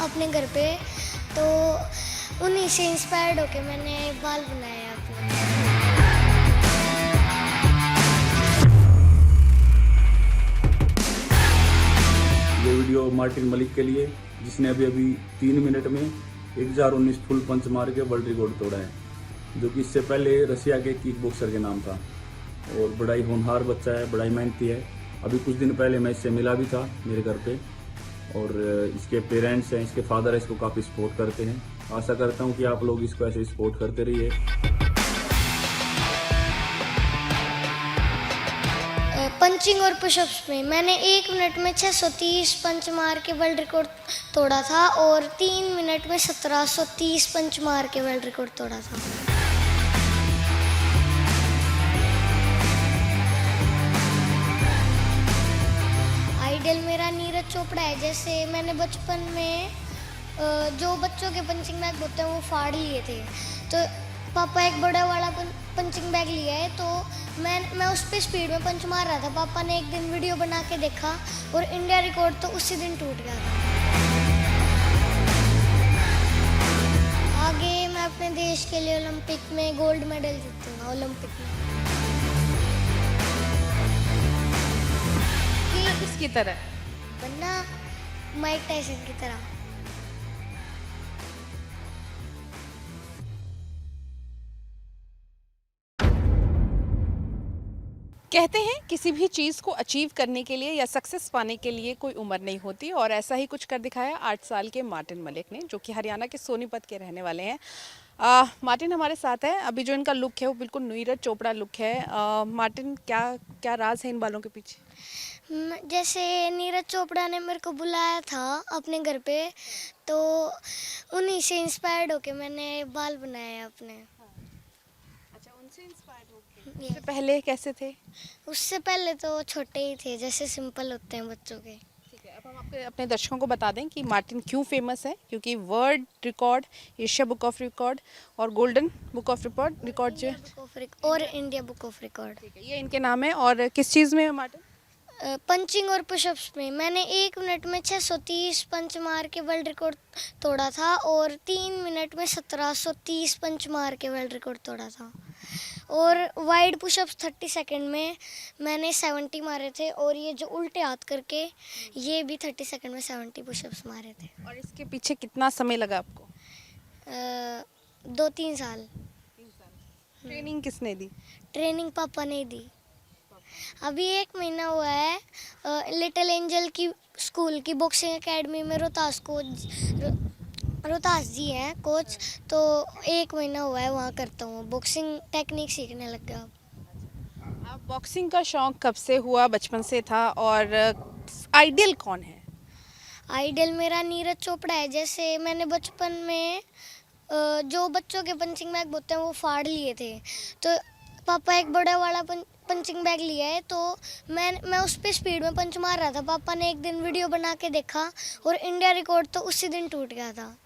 अपने घर पे, तो उन्हीं से इंस्पायर्ड होके मैंने बाल बनाए हैं अपने। ये वीडियो मार्टिन मलिक के लिए, जिसने अभी अभी 3 मिनट में 1019 फुल पंच मार के वर्ल्ड रिकॉर्ड तोड़ा है, जो कि इससे पहले रसिया के किक बॉक्सर के नाम था। और बड़ा ही होनहार बच्चा है, बड़ा ही मेहनती है। अभी कुछ दिन पहले मैं इससे मिला भी था मेरे घर पे, और इसके पेरेंट्स हैं, इसके फादर है, इसको काफ़ी सपोर्ट करते हैं। आशा करता हूँ कि आप लोग इसको ऐसे सपोर्ट करते रहिए। पंचिंग और पुशअप्स में मैंने 1 मिनट में 630 पंच मार के वर्ल्ड रिकॉर्ड तोड़ा था, और 3 मिनट में 1730 पंच मार के वर्ल्ड रिकॉर्ड तोड़ा था। आइडल मेरा नीरज चोपड़ा है। जैसे मैंने बचपन में जो बच्चों के पंचिंग बैग होते हैं वो फाड़ लिए थे, तो पापा एक बड़ा वाला पंचिंग बैग लिया है, तो मैं उस पर स्पीड में पंच मार रहा था। पापा ने एक दिन वीडियो बना के देखा और इंडिया रिकॉर्ड तो उसी दिन टूट गया था। आगे मैं अपने देश के लिए ओलंपिक में गोल्ड मेडल जीतूंगा, ओलंपिक में। किसकी तरह? बनना माइक टायसन की तरह। कहते हैं किसी भी चीज़ को अचीव करने के लिए या सक्सेस पाने के लिए कोई उम्र नहीं होती, और ऐसा ही कुछ कर दिखाया 8 साल के मार्टिन मलिक ने, जो कि हरियाणा के सोनीपत के रहने वाले हैं। मार्टिन हमारे साथ है। अभी जो इनका लुक है वो बिल्कुल नीरज चोपड़ा लुक है। मार्टिन, क्या क्या राज है इन बालों के पीछे? जैसे नीरज चोपड़ा ने मेरे को बुलाया था अपने घर पे, तो उन्हीं से इंस्पायर्ड होके मैंने बाल बनाए हैं अपने। अच्छा, उनसे इंस्पायर्ड होके। उससे पहले कैसे थे? उससे पहले तो छोटे ही थे, जैसे सिंपल होते हैं बच्चों के। ठीक है, अब हम अपने दर्शकों को बता दें कि मार्टिन क्यों फेमस है। क्योंकि world record, Asia book of record और गोल्डन बुक ऑफ रिकॉर्ड जो और इंडिया बुक ऑफ रिकॉर्ड, ये इनके नाम है। और किस चीज़ में है मार्टिन? पंचिंग और पुशअप्स में मैंने 1 मिनट में 630 पंच मार के वर्ल्ड रिकॉर्ड तोड़ा था, और 3 मिनट में 1730 पंच मार के वर्ल्ड रिकॉर्ड तोड़ा था। और वाइड पुशअप्स 30 सेकंड में मैंने 70 मारे थे, और ये जो उल्टे हाथ करके ये भी 30 सेकंड में 70 पुशअप्स मारे थे। और इसके पीछे कितना समय लगा आपको? 2-3 साल। 3 साल। ट्रेनिंग किसने दी? ट्रेनिंग पापा ने दी। अभी 1 महीना हुआ है लिटिल एंजल की स्कूल की बॉक्सिंग एकेडमी में रोहतास जी हैं कोच, तो 1 महीना हुआ है वहाँ करता हूँ, बॉक्सिंग टेक्निक सीखने लग गया। आप बॉक्सिंग का शौक कब से हुआ? बचपन से था? और आइडियल कौन है? आइडल मेरा नीरज चोपड़ा है। जैसे मैंने बचपन में जो बच्चों के पंचिंग बैग होते हैं वो फाड़ लिए थे, तो पापा एक बड़ा वाला पंचिंग बैग लिया है, तो मैं उस पर स्पीड में पंच मार रहा था। पापा ने एक दिन वीडियो बना के देखा और इंडिया रिकॉर्ड तो उसी दिन टूट गया था,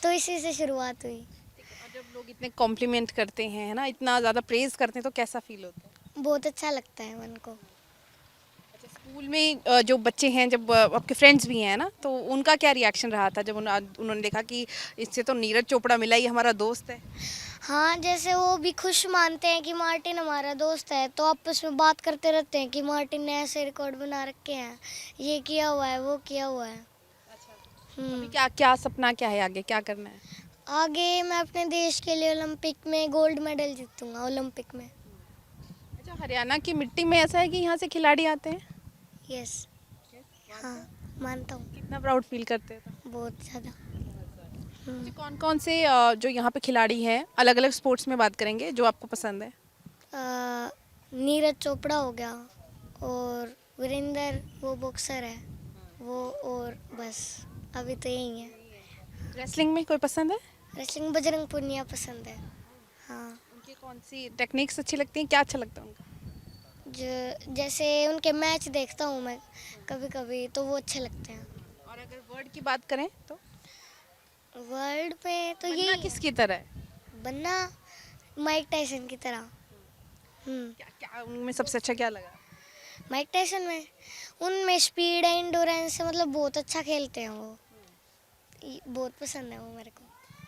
तो इसी से शुरुआत हुई। और जब लोग इतने कॉम्प्लीमेंट करते हैं, है ना, इतना ज़्यादा प्रेज़ करते हैं, तो कैसा फील होता है? बहुत अच्छा लगता है मन को। अच्छा, स्कूल में जो बच्चे हैं, जब आपके फ्रेंड्स भी हैं ना, तो उनका क्या रिएक्शन रहा था जब उन्होंने देखा कि इससे तो नीरज चोपड़ा मिला, ही हमारा दोस्त है? हाँ, जैसे वो भी खुश मानते हैं कि मार्टिन हमारा दोस्त है, तो आपस में बात करते रहते हैं कि मार्टिन ने ऐसे रिकॉर्ड बना रखे हैं, ये किया हुआ है, वो किया हुआ है। अच्छा, अभी क्या क्या सपना क्या है, आगे क्या करना है? आगे मैं अपने देश के लिए ओलंपिक में गोल्ड मेडल जीतूंगा, ओलंपिक में। अच्छा, हरियाणा की मिट्टी में ऐसा है कि यहाँ से खिलाड़ी आते हैं? यस, हाँ, मानता हूँ। कितना प्राउड फील करते हैं? बहुत ज़्यादा। जी, कौन कौन से जो यहाँ पे खिलाड़ी हैं, अलग अलग स्पोर्ट्स में बात करेंगे, जो आपको पसंद है? नीरज चोपड़ा हो गया, और वीरेंद्र वो बॉक्सर है वो, और बस अभी तो यही है। रेसलिंग में कोई पसंद है? रेसलिंग बजरंग पुनिया पसंद है। हाँ, उनकी कौन सी टेक्निक्स अच्छी लगती हैं, क्या अच्छा लगता है उनका? जो जैसे उनके मैच देखता हूँ मैं कभी कभी, तो वो अच्छे लगते हैं। और अगर वर्ड की बात करें तो वर्ल्ड में तो बनना यही किसकी तरह है? बनना माइक टायसन की तरह। क्या क्या उनमें सबसे अच्छा क्या लगा? माइक टायसन में उनमें स्पीड है, इंडोरेंस है, मतलब बहुत अच्छा खेलते हैं वो, बहुत पसंद है वो मेरे को।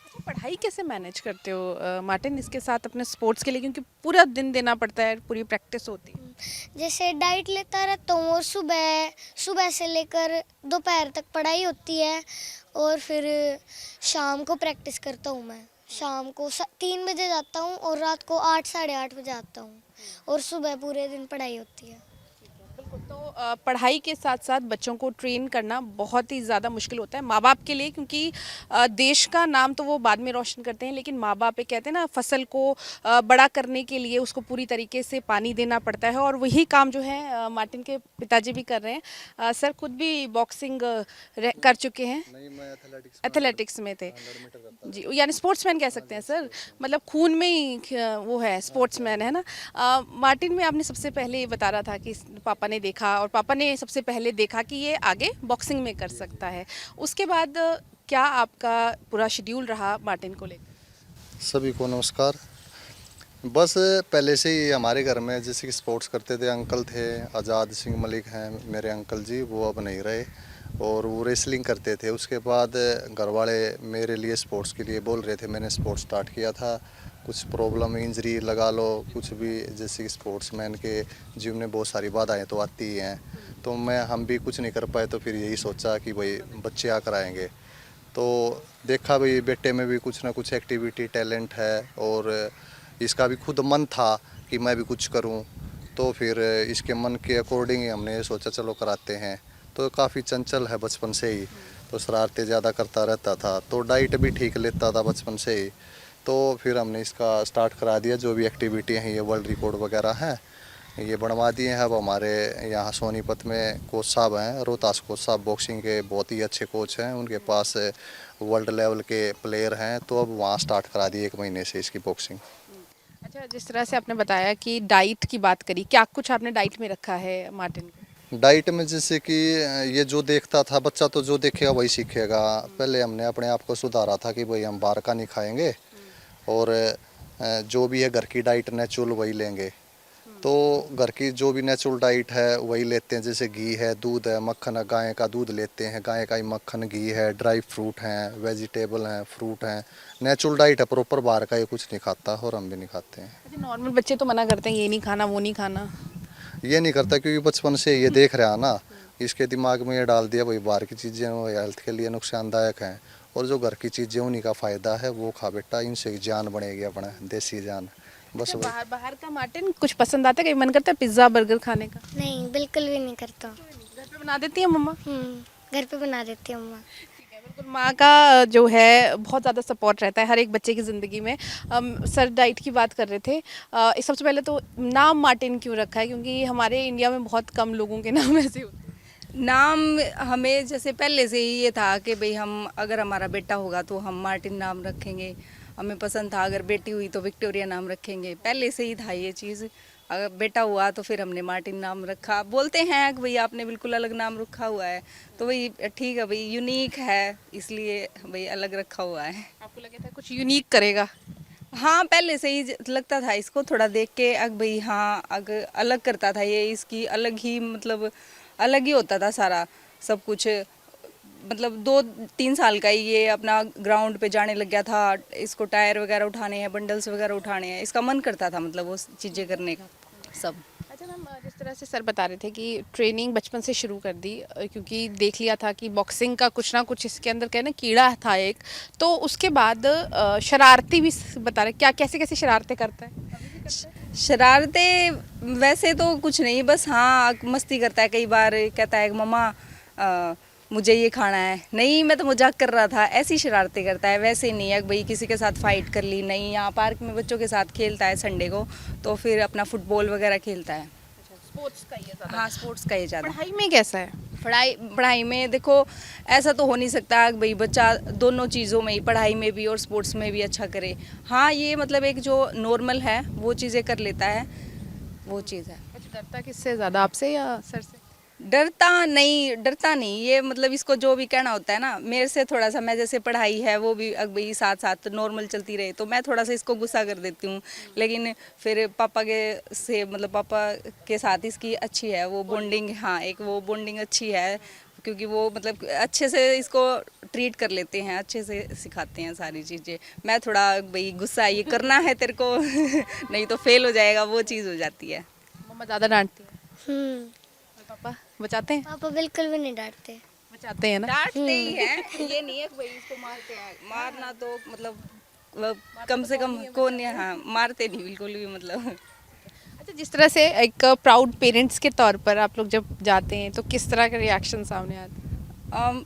तो पढ़ाई कैसे मैनेज करते हो मार्टिन, इसके साथ अपने स्पोर्ट्स के लिए, क्योंकि पूरा दिन देना पड़ता है, पूरी प्रैक्टिस होती है। जैसे डाइट लेता रहता हूँ और सुबह सुबह से लेकर दोपहर तक पढ़ाई होती है और फिर शाम को प्रैक्टिस करता हूँ मैं। शाम को 3 बजे जाता हूँ और रात को 8 साढ़े 8 बजे आता हूँ और सुबह पूरे दिन पढ़ाई होती है। बिल्कुल। तो पढ़ाई के साथ साथ बच्चों को ट्रेन करना बहुत ही ज़्यादा मुश्किल होता है माँ बाप के लिए, क्योंकि देश का नाम तो वो बाद में रोशन करते हैं, लेकिन माँ बाप एक कहते हैं ना, फसल को बड़ा करने के लिए उसको पूरी तरीके से पानी देना पड़ता है, और वही काम जो है मार्टिन के पिताजी भी कर रहे हैं। सर खुद भी बॉक्सिंग कर चुके हैं। नहीं, मैं एथलेटिक्स में थे 100 मीटर करता जी, यानी स्पोर्ट्समैन कह सकते हैं सर, मतलब खून में ही वो है, स्पोर्ट्समैन है ना। मार्टिन में आपने सबसे पहले ये बता रहा था कि पापा ने देखा, और पापा ने सबसे पहले देखा कि ये आगे बॉक्सिंग में कर सकता है। उसके बाद क्या आपका पूरा शेड्यूल रहा मार्टिन को लेकर? सभी को नमस्कार। बस पहले से ही हमारे घर में जैसे कि स्पोर्ट्स करते थे, अंकल थे आज़ाद सिंह मलिक हैं मेरे अंकल जी, वो अब नहीं रहे, और वो रेसलिंग करते थे। उसके बाद घर वाले मेरे लिए स्पोर्ट्स के लिए बोल रहे थे, मैंने स्पोर्ट्स स्टार्ट किया था। कुछ प्रॉब्लम इंजरी लगा लो, कुछ भी, जैसे कि स्पोर्ट्समैन के जीवन में बहुत सारी बाधाएं तो आती ही हैं, तो हम भी कुछ नहीं कर पाए, तो फिर यही सोचा कि भाई बच्चे आकर आएंगे, तो देखा भाई बेटे में भी कुछ ना कुछ एक्टिविटी टैलेंट है, और इसका भी खुद मन था कि मैं भी कुछ करूं, तो फिर इसके मन के अकॉर्डिंग ही हमने सोचा चलो कराते हैं। तो काफ़ी चंचल है बचपन से ही, तो शरारतें ज़्यादा करता रहता था, तो डाइट भी ठीक लेता था बचपन से ही, तो फिर हमने इसका स्टार्ट करा दिया। जो भी एक्टिविटी हैं, ये वर्ल्ड रिकॉर्ड वगैरह हैं, ये बनवा दिए हैं। अब हमारे यहाँ सोनीपत में कोच साहब हैं, रोहतास कोच साहब, बॉक्सिंग के बहुत ही अच्छे कोच हैं, उनके पास वर्ल्ड लेवल के प्लेयर हैं, तो अब वहाँ स्टार्ट करा दी 1 महीने से इसकी बॉक्सिंग। अच्छा, जिस तरह से आपने बताया कि डाइट की बात करी, क्या कुछ आपने डाइट में रखा है मार्टिन को? डाइट में जैसे कि ये जो देखता था बच्चा, तो जो देखेगा वही सीखेगा। पहले हमने अपने आप को सुधारा था कि भाई हम बाहर का नहीं खाएंगे, और जो भी है घर की डाइट नेचुरल वही लेंगे, तो घर की जो भी नेचुरल डाइट है वही लेते हैं। जैसे घी है, दूध है, मक्खन है, गाय का दूध लेते हैं, गाय का ही मक्खन घी है, ड्राई फ्रूट हैं, वेजिटेबल हैं, फ्रूट हैं, नेचुरल डाइट है प्रॉपर। बाहर का ये कुछ नहीं खाता, और हम भी नहीं खाते हैं। अच्छा, नॉर्मल बच्चे तो मना करते हैं, ये नहीं खाना वो नहीं खाना। ये नहीं करता क्योंकि बचपन से ये देख रहा ना, इसके दिमाग में ये डाल दिया भाई बाहर की चीज़ें वो हेल्थ के लिए नुकसानदायक हैं, और जो घर की चीज़ें उन्हीं का फ़ायदा है, वो खा बेटा, इनसे जान बनेगी अपना देसी जान। बस अच्छा, वही। बाहर बाहर का मार्टिन कुछ पसंद आता है, कहीं मन करता है पिज्ज़ा बर्गर खाने का? नहीं, बिल्कुल भी नहीं करता। घर पे बना देती है मम्मा? घर पे बना देती है अम्मा। ठीक है, बिल्कुल। माँ का जो है बहुत ज़्यादा सपोर्ट रहता है हर एक बच्चे की ज़िंदगी में। सर डाइट की बात कर रहे थे, सबसे पहले तो नाम मार्टिन क्यों रखा है, क्योंकि हमारे इंडिया में बहुत कम लोगों के नाम ऐसे होते हैं। नाम हमें जैसे पहले से ही ये था कि भाई हम अगर हमारा बेटा होगा तो हम मार्टिन नाम रखेंगे। हमें पसंद था अगर बेटी हुई तो विक्टोरिया नाम रखेंगे, पहले से ही था ये चीज़। अगर बेटा हुआ तो फिर हमने मार्टिन नाम रखा। बोलते हैं कि भाई आपने बिल्कुल अलग नाम रखा हुआ है, तो भाई ठीक है, भाई यूनिक है, इसलिए भाई अलग रखा हुआ है। आपको लगा था कुछ यूनिक करेगा? हाँ, पहले से ही लगता था इसको थोड़ा देख के, अग भाई हाँ अग अलग करता था ये, इसकी अलग ही मतलब अलग ही होता था सारा सब कुछ। मतलब 2-3 साल का ही ये अपना ग्राउंड पे जाने लग गया था, इसको टायर वगैरह उठाने हैं, बंडल्स वगैरह उठाने हैं, इसका मन करता था मतलब वो चीज़ें करने का सब। अच्छा मैम, जिस तरह से सर बता रहे थे कि ट्रेनिंग बचपन से शुरू कर दी, क्योंकि देख लिया था कि बॉक्सिंग का कुछ ना कुछ इसके अंदर कहना कीड़ा था एक, तो उसके बाद शरारती भी बता रहे, क्या कैसे कैसे शरारतें करता है? शरारतें वैसे तो कुछ नहीं, बस हाँ मस्ती करता है। कई बार कहता है मम्मा मुझे ये खाना है, नहीं मैं तो मजाक कर रहा था, ऐसी शरारतें करता है। वैसे नहीं है भाई किसी के साथ फाइट कर ली, नहीं। यहाँ पार्क में बच्चों के साथ खेलता है संडे को, तो फिर अपना फुटबॉल वगैरह खेलता है। स्पोर्ट्स का ये ज़्यादा। हाँ, स्पोर्ट्स का ही ज़्यादा। पढ़ाई में कैसा है? पढ़ाई में देखो ऐसा तो हो नहीं सकता भाई बच्चा दोनों चीज़ों में ही, पढ़ाई में भी और स्पोर्ट्स में भी अच्छा करे। हाँ, ये मतलब एक जो नॉर्मल है वो चीज़ें कर लेता है, वो चीज़ है। अच्छा, डरता किससे ज़्यादा, आपसे या सर से? डरता नहीं, ये मतलब इसको जो भी कहना होता है ना मेरे से थोड़ा सा, मैं जैसे पढ़ाई है वो भी भाई साथ साथ नॉर्मल चलती रहे, तो मैं थोड़ा सा इसको गुस्सा कर देती हूँ। लेकिन फिर पापा के से मतलब पापा के साथ इसकी अच्छी है वो बॉन्डिंग, हाँ एक वो बॉन्डिंग अच्छी है, क्योंकि वो मतलब अच्छे से इसको ट्रीट कर लेते हैं, अच्छे से सिखाते हैं सारी चीज़ें। मैं थोड़ा भाई गुस्सा ये करना है तेरे को नहीं तो फेल हो जाएगा, वो चीज़ हो जाती है। मम्मा ज़्यादा डांटती है हम्म। और पापा बचाते हैं? पापा बिल्कुल भी नहीं डांटते। बचाते हैं ना? डांटते ही हैं, ये नहीं है कि भाई इसको मारते हैं। मारना तो मतलब कम से कम कौन है, हाँ मारते नहीं बिल्कुल भी मतलब। अच्छा, जिस तरह से एक प्राउड पेरेंट्स के तौर पर आप लोग जब जाते हैं तो किस तरह के रिएक्शन सामने आते हैं?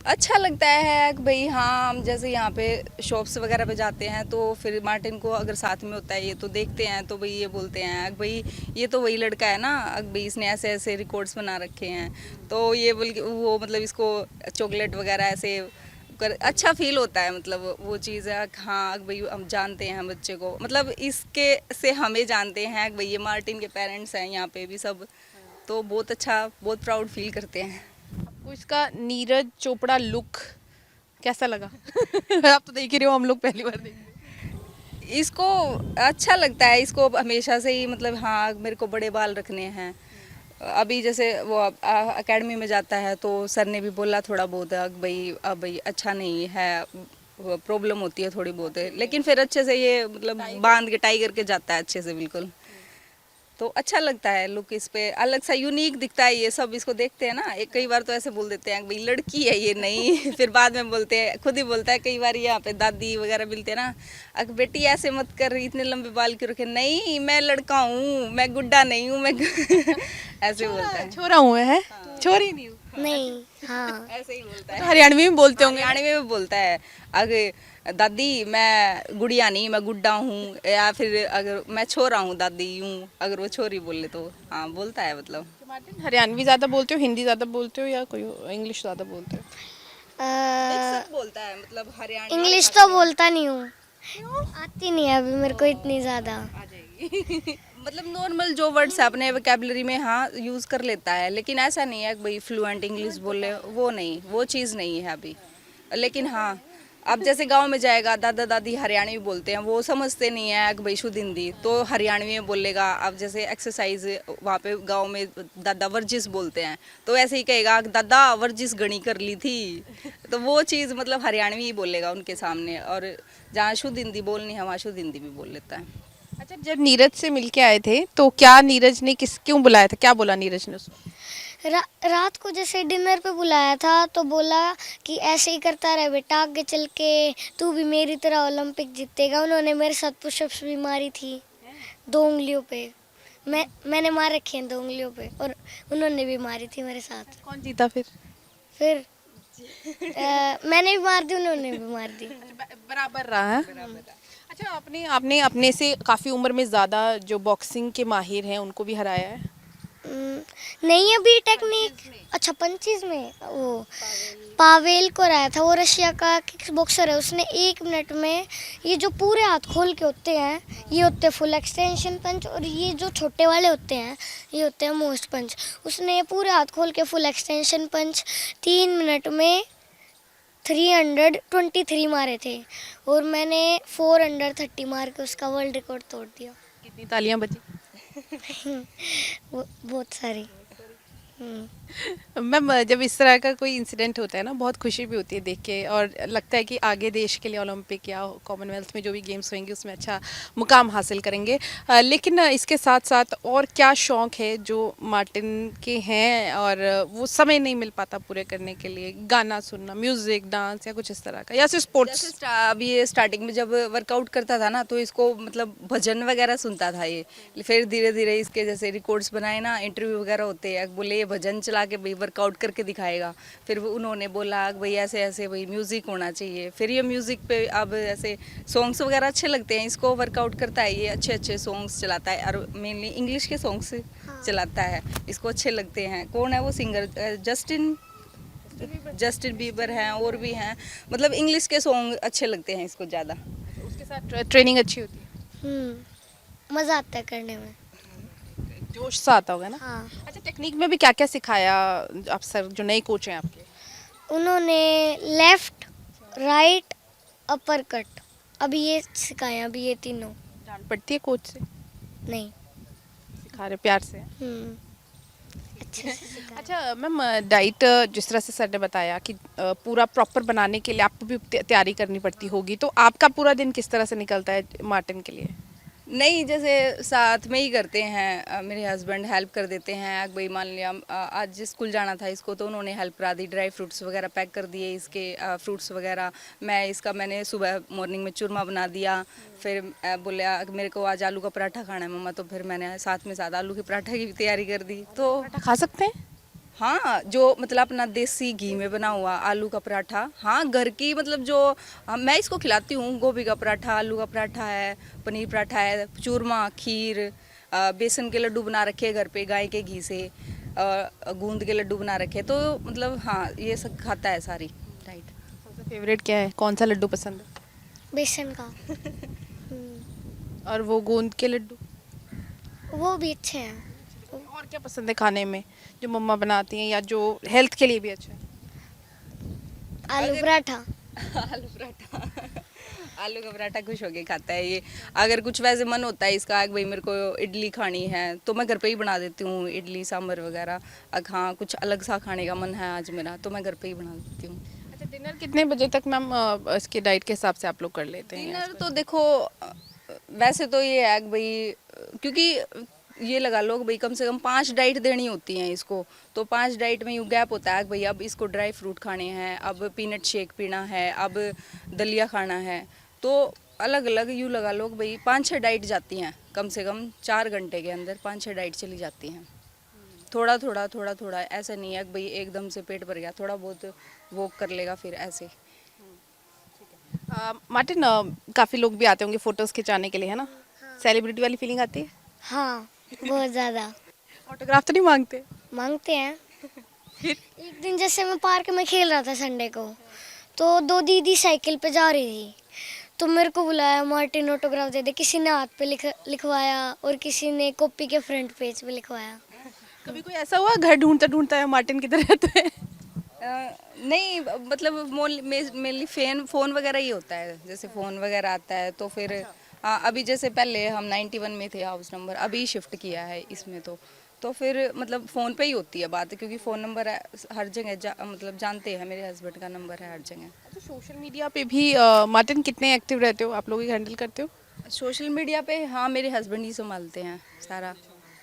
अच्छा लगता है कि भाई हाँ, हम जैसे यहाँ पे शॉप्स वगैरह पे जाते हैं तो फिर मार्टिन को अगर साथ में होता है ये तो देखते हैं, तो भाई ये बोलते हैं कि भाई ये तो वही लड़का है ना, भाई इसने ऐसे ऐसे रिकॉर्ड्स बना रखे हैं, तो ये बोल के वो मतलब इसको चॉकलेट वगैरह ऐसे कर अच्छा फील होता है। मतलब वो चीज़ है कि हाँ कि भाई हम जानते हैं बच्चे को, मतलब इसके से हमें जानते हैं कि भाई ये मार्टिन के पेरेंट्स हैं यहाँ पे भी सब, तो बहुत अच्छा, बहुत प्राउड फील करते हैं। आपको इसका नीरज चोपड़ा लुक कैसा लगा? आप तो देख ही रहे हो, हम लोग पहली बार देख रहे हैं। इसको अच्छा लगता है, इसको हमेशा से ही मतलब हाँ मेरे को बड़े बाल रखने हैं। अभी जैसे वो एकेडमी में जाता है तो सर ने भी बोला थोड़ा बहुत भाई अब भाई अच्छा नहीं है, प्रॉब्लम होती है थोड़ी बहुत है, लेकिन फिर अच्छे से ये मतलब बांध के टाई करके जाता है अच्छे से बिल्कुल, तो अच्छा लगता है लुक। इस पे अलग सा यूनिक दिखता है, ये सब इसको देखते हैं ना, एक कई बार तो ऐसे बोल देते हैं भाई लड़की है ये नहीं फिर बाद में बोलते हैं, खुद ही बोलता है कई बार यहाँ पे दादी वगैरह मिलते हैं ना, अगर बेटी ऐसे मत कर, इतने लंबे बाल क्यों रखे, नहीं मैं लड़का हूँ, मैं गुड्डा नहीं हूँ, मैं ऐसे बोलता है। छोरा हूँ है, छोरी नहीं हूँ। नहीं, हाँ। ऐसे ही बोलता है, तो हरियाणवी में बोलते होंगे। हरियाणवी में बोलता है, अगर दादी मैं गुड़िया नहीं मैं गुड्डा हूँ, या फिर अगर मैं छोरा हूँ दादी यूँ, अगर वो छोरी बोले तो हाँ बोलता है मतलब। मार्टिन, हरियाणवी ज़्यादा बोलते हो, हिंदी ज़्यादा बोलते हो या कोई इंग्लिश ज़्यादा बोलते हो? सब बोलता है मतलब हरियाणा इंग्लिश तो बोलता नहीं हूँ, आती नहीं है अभी मेरे को इतनी ज़्यादा। आ जाएगी मतलब नॉर्मल जो वर्ड्स है अपने वोकैबुलरी में हाँ यूज़ कर लेता है, लेकिन ऐसा नहीं है कि भाई फ्लुएंट इंग्लिश बोले, वो नहीं, वो चीज़ नहीं है अभी। लेकिन हाँ अब जैसे गांव में जाएगा, दादा दादी हरियाणवी बोलते हैं, वो समझते नहीं है कि भाई शुद्ध हिंदी, तो हरियाणवी में बोलेगा। अब जैसे एक्सरसाइज वहाँ पे गांव में दादा वर्जिश बोलते हैं, तो ऐसे ही कहेगा कि दादा वर्जिश गणी कर ली थी, तो वो चीज़ मतलब हरियाणवी ही बोलेगा उनके सामने। और जहाँ शुद्ध हिंदी बोलनी है वहाँ शुद्ध हिंदी भी बोल लेता है। अच्छा, जब नीरज से मिलके आए थे तो क्या नीरज ने क्यों बुलाया था, क्या बोला नीरज ने उसको? रात को जैसे डिनर पे बुलाया था तो बोला कि ऐसे ही करता रहे बेटा, आगे चल के तू भी मेरी तरह ओलंपिक जीतेगा। उन्होंने मेरे साथ पुशअप्स भी मारी थी 2 उंगलियों पे, मैंने मार रखी हैं 2 उंगलियों पे, और उन्होंने भी मारी थी मेरे साथ। कौन जीता फिर? मैंने भी मार दी, उन्होंने भी मार दी। बराबर रहा है। अच्छा, आपने आपने अपने से काफ़ी उम्र में ज़्यादा जो बॉक्सिंग के माहिर हैं उनको भी हराया है? नहीं अभी टेक्निक, अच्छा पंचीज में वो पावेल को हराया था, वो रशिया का किक बॉक्सर है। उसने 1 मिनट में ये जो पूरे हाथ खोल के होते हैं ये होते हैं फुल एक्सटेंशन पंच, और ये जो छोटे वाले होते हैं ये होते हैं मोस्ट पंच। उसने ये पूरे हाथ खोल के फुल एक्सटेंशन पंच 3 मिनट में 323 मारे थे, और मैंने 430 मार के उसका वर्ल्ड रिकॉर्ड तोड़ दिया। कितनी तालियां बजी? वो बहुत सारी। मैम, जब इस तरह का कोई इंसिडेंट होता है ना, बहुत खुशी भी होती है देख के, और लगता है कि आगे देश के लिए ओलंपिक या कॉमनवेल्थ में जो भी गेम्स होंगे उसमें अच्छा मुकाम हासिल करेंगे। लेकिन इसके साथ साथ और क्या शौक़ है जो मार्टिन के हैं और वो समय नहीं मिल पाता पूरे करने के लिए? गाना सुनना, म्यूज़िक, डांस या कुछ इस तरह का, या फिर स्पोर्ट्स? जैसे अभी ये स्टार्टिंग में जब वर्कआउट करता था ना तो इसको मतलब भजन वगैरह सुनता था ये, फिर धीरे धीरे इसके जैसे रिकॉर्ड्स बनाए ना, इंटरव्यू वगैरह होते हैं, बोले ये भजन चला के भाई वर्कआउट करके दिखाएगा। फिर उन्होंने बोला भाई ऐसे ऐसे भाई म्यूज़िक होना चाहिए, फिर ये म्यूज़िक पे अब ऐसे सॉन्ग्स वगैरह अच्छे लगते हैं इसको, वर्कआउट करता है ये, अच्छे अच्छे सॉन्ग्स चलाता है, और मेनली इंग्लिश के सॉन्ग्स चलाता है, इसको अच्छे लगते हैं। कौन है वो सिंगर? जस्टिन बीबर हैं, और भी हैं, मतलब इंग्लिश के सॉन्ग अच्छे लगते हैं इसको ज़्यादा। उसके साथ ट्रेनिंग अच्छी होती है, मज़ा आता है करने में। जोश सा आता होगा ना? हाँ, अच्छा, टेक्निक में भी क्या क्या सिखाया आप सर, जो नए कोच हैं आपके? उन्होंने लेफ्ट, राइट, अपर कट, अभी ये सिखाया, अभी ये तीनों। डांट पड़ती है कोच से? नहीं। सिखा रहे प्यार से? अच्छे से सिखाया। अच्छा मैम, डाइट जिस तरह से सर ने बताया कि पूरा प्रॉपर बनाने के लिए आपको भी तैयारी करनी पड़ती होगी, तो आपका पूरा दिन किस तरह से निकलता है मार्टिन के लिए? नहीं, जैसे साथ में ही करते हैं, मेरे हस्बैंड हेल्प कर देते हैं। भाई मान लिया आज स्कूल जाना था इसको, तो उन्होंने हेल्प करा दी, ड्राई फ्रूट्स वगैरह पैक कर दिए, इसके फ्रूट्स वगैरह। मैंने सुबह मॉर्निंग में चूरमा बना दिया। फिर बोले मेरे को आज आलू का पराठा खाना है मम्मा, तो फिर मैंने साथ आलू के पराठा की भी तैयारी कर दी। तो पराठा खा सकते हैं? हाँ, जो मतलब अपना देसी घी में बना हुआ आलू का पराठा, हाँ घर की, मतलब जो मैं इसको खिलाती हूँ। गोभी का पराठा, आलू का पराठा है, पनीर पराठा है, चूरमा, खीर, बेसन के लड्डू बना रखे घर पे गाय के घी से, गूंद के लड्डू बना रखे। तो मतलब हाँ, ये सब खाता है सारी डाइट। सबसे फेवरेट क्या है, कौन सा लड्डू पसंद है? बेसन का। हम्म, और वो गोंद के लड्डू? वो भी अच्छे हैं। और क्या पसंद है खाने में जो मम्मा बनाती हैं या जो हेल्थ के लिए भी अच्छा है? आलू पराठा। आलू पराठा आलू का पराठा खुश होके खाता है ये। अगर कुछ वैसे मन होता है इसका कि भाई मेरे को इडली खानी है, तो मैं घर पे ही बना देती हूँ, इडली सांभर वगैरह। हाँ, कुछ अलग सा खाने का मन है आज मेरा, तो मैं घर पे ही बना देती हूँ। अच्छा, डिनर कितने बजे तक मैम इसके डाइट के हिसाब से आप लोग कर लेते हैं? डिनर तो देखो, वैसे तो ये है कि भाई, क्योंकि ये लगा लो कि भाई कम से कम 5 डाइट देनी होती हैं इसको, तो 5 डाइट में यूँ गैप होता है कि भाई अब इसको ड्राई फ्रूट खाने हैं, अब पीनट शेक पीना है, अब दलिया खाना है। तो अलग अलग यूँ लगा लो कि भाई 5-6 डाइट जाती हैं, कम से कम 4 घंटे के अंदर 5-6 डाइट चली जाती हैं। थोड़ा थोड़ा थोड़ा थोड़ा, ऐसा नहीं है कि भाई एकदम से पेट भर गया, थोड़ा बहुत वॉक कर लेगा फिर ऐसे। मार्टिन, काफ़ी लोग भी आते होंगे फोटोज़ खिंचाने के लिए, है ना? सेलिब्रिटी वाली फीलिंग आती है? हाँ, बहुत ज़्यादा ऑटोग्राफ तो नहीं मांगते? मांगते हैं। एक दिन जैसे मैं पार्क में खेल रहा था संडे को, तो 2 दीदी साइकिल पे जा रही थी, तो मेरे को बुलाया, मार्टिन ऑटोग्राफ दे दे। किसी ने हाथ पे लिखवाया और किसी ने कॉपी के फ्रंट पेज पे लिखवाया। कभी कोई ऐसा हुआ घर ढूंढता ढूंढता है मार्टिन किधर रहते हैं? नहीं, मतलब मेनली फ़ोन वगैरह ही होता है। जैसे फ़ोन वगैरह आता है तो फिर अभी जैसे पहले हम 91 में थे, हाउस नंबर अभी शिफ्ट किया है इसमें, तो फिर मतलब फ़ोन पे ही होती है बात, क्योंकि फ़ोन नंबर हर जगह मतलब जानते हैं, मेरे हस्बैंड का नंबर है हर जगह। अच्छा, सोशल मीडिया पे भी मार्टिन कितने एक्टिव रहते हो, आप लोग ही हैंडल करते हो? सोशल मीडिया पे हाँ, मेरे हस्बैंड ही संभालते हैं सारा।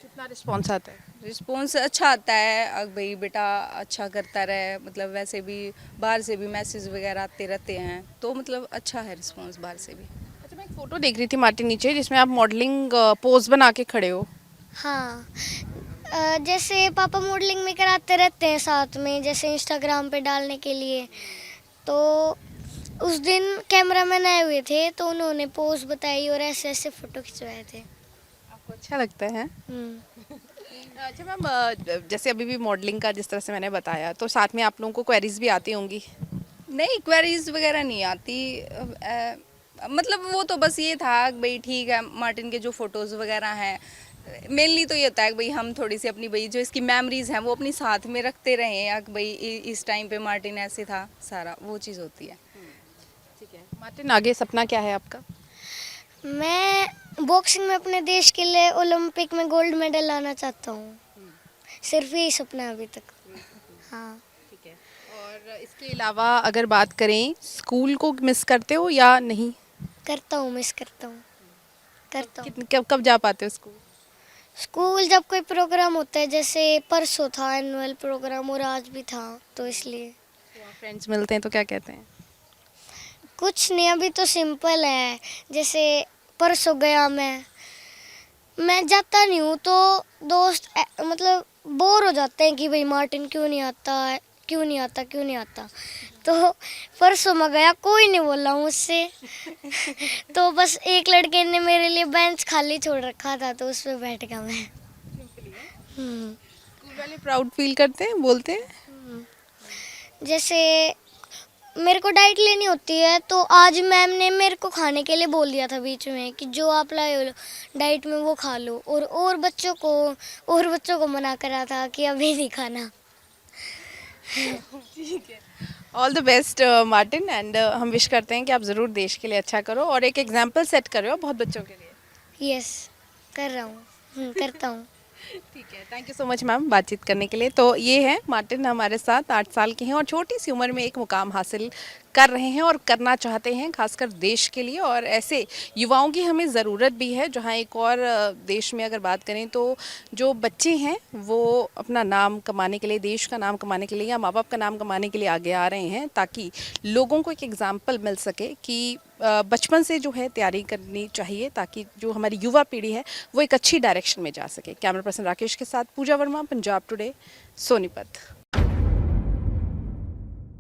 कितना रिस्पॉन्स आता है? रिस्पॉन्स अच्छा आता है, भाई बेटा अच्छा करता रहे, मतलब वैसे भी बाहर से भी मैसेज वगैरह आते रहते हैं, तो मतलब अच्छा है रिस्पॉन्स बाहर से भी। अच्छा, मैं एक फ़ोटो देख रही थी मार्टिन नीचे, जिसमें आप मॉडलिंग पोज बना के खड़े हो। हाँ, जैसे पापा मॉडलिंग में कराते रहते हैं साथ में, जैसे इंस्टाग्राम पे डालने के लिए। तो उस दिन कैमरामैन आए हुए थे, तो उन्होंने पोज बताई और ऐसे ऐसे फ़ोटो खिंचवाए थे। आपको अच्छा लगता है? अच्छा मैम, जैसे अभी भी मॉडलिंग का जिस तरह से मैंने बताया, तो साथ में आप लोगों को क्वेरीज भी आती होंगी? नहीं, क्वेरीज वगैरह नहीं आती। मतलब वो तो बस ये था कि भाई ठीक है, मार्टिन के जो फ़ोटोज़ वगैरह हैं, मेनली तो ये होता है कि भाई हम थोड़ी सी अपनी भाई जो इसकी मेमोरीज़ हैं वो अपनी साथ में रखते रहें, या कि भाई इस टाइम पे मार्टिन ऐसे था, सारा वो चीज़ होती है। ठीक है मार्टिन, आगे सपना क्या है आपका? मैं बॉक्सिंग में अपने देश के लिए ओलंपिक में गोल्ड मेडल लाना चाहता हूँ। सिर्फ यही सपना है अभी तक। हाँ, ठीक है। और इसके अलावा अगर बात करें, स्कूल को मिस करते हो या नहीं? करता हूँ, मिस करता हूँ, करता हूँ। कब जा पाते हो स्कूल? स्कूल जब कोई प्रोग्राम होता है, जैसे परसों था एनुअल प्रोग्राम और आज भी था, तो इसलिए। फ्रेंड्स मिलते हैं तो क्या कहते हैं? कुछ नहीं, अभी तो सिंपल है। जैसे परसों गया मैं जाता नहीं हूँ, तो दोस्त मतलब बोर हो जाते हैं कि भाई मार्टिन क्यों नहीं आता है, क्यों नहीं आता, क्यों नहीं आता। तो परसों मैं गया, कोई नहीं बोला मुझसे। तो बस एक लड़के ने मेरे लिए बेंच खाली छोड़ रखा था, तो उस पर बैठ गया मैं। स्कूल वाले प्राउड फील करते हैं, बोलते हैं? जैसे मेरे को डाइट लेनी होती है, तो आज मैम ने मेरे को खाने के लिए बोल दिया था बीच में कि जो आप लाए हो डाइट में वो खा लो, और बच्चों को मना करा था कि अभी नहीं खाना। ठीक है, all the best Martin, and हम विश करते हैं कि आप ज़रूर देश के लिए अच्छा करो और एक एग्जाम्पल सेट करो बहुत बच्चों के लिए। यस, कर रहा हूँ, करता हूँ। ठीक है, thank you so much ma'am बातचीत करने के लिए। तो ये है मार्टिन हमारे साथ 8 साल के हैं और छोटी सी उम्र में एक मुकाम हासिल कर रहे हैं और करना चाहते हैं, खासकर देश के लिए। और ऐसे युवाओं की हमें ज़रूरत भी है। जहां एक और देश में अगर बात करें तो जो बच्चे हैं वो अपना नाम कमाने के लिए, देश का नाम कमाने के लिए या माँ बाप का नाम कमाने के लिए आगे आ रहे हैं, ताकि लोगों को एक एग्जाम्पल मिल सके कि बचपन से जो है तैयारी करनी चाहिए, ताकि जो हमारी युवा पीढ़ी है वो एक अच्छी डायरेक्शन में जा सके। कैमरा पर्सन राकेश के साथ पूजा वर्मा, पंजाब टुडे, सोनीपत।